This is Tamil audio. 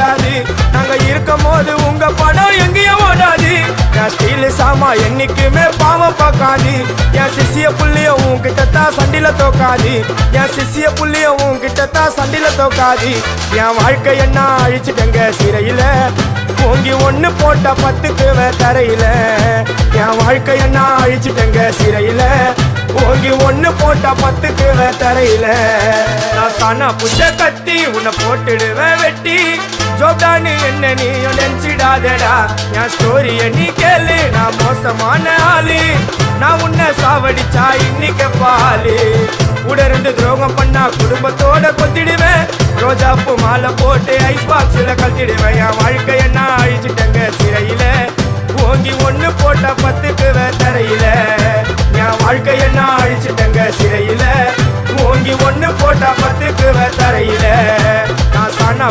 ஓடாது. நாங்க இருக்கும் போது உங்க படம் எங்கேயும் ஓடாது. என் ஸ்டீல் சாமா என்னைக்குமே பாவம் பார்க்காது. என் சிசிய புள்ளிய உன்கிட்டத்தான் சண்டில தோக்காது. என் சிசிய புள்ளிய உன்கிட்டத்தான் சண்டில தோக்காது. என் வாழ்க்கை என்ன அழிச்சுட்டங்க சிறையில, ஓங்கி ஒண்ணு போட்ட 10க்கு தரையில. என் வாழ்க்கை என்ன அழிச்சுட்டங்க சிறையில, ஓங்கி ஒண்ணு போட்ட 10க்கு தரையில. நான் சானா புஷ கத்தி உன்னை போட்டுடுவேன் வெட்டி. ஜோப்டானு என்ன நீ நினைச்சிடாதடா. என் ஸ்டோரிய நீ கேளு, நான் மோசமான ஆளு. நான் உன்னை சாவடிச்சா இன்னைக்கு பாலு. கூட 2 துரோகம் பண்ணா குடும்பத்தோட கொத்திடுவேன். ரோஜாப்பு மாலை போட்டு ஐஸ் பாக்ஸ்ல கழட்டிடுவேன். என் வாழ்க்கை என்ன அழிச்சுட்டங்க சிறையில, ஓங்கி ஒண்ணு போட்ட 10க்கு தரையில. என் வாழ்க்கை என்ன அழிச்சுட்டங்க சிறையில, ஓங்கி ஒண்ணு போட்ட 10க்கு தரையில. நான் சானா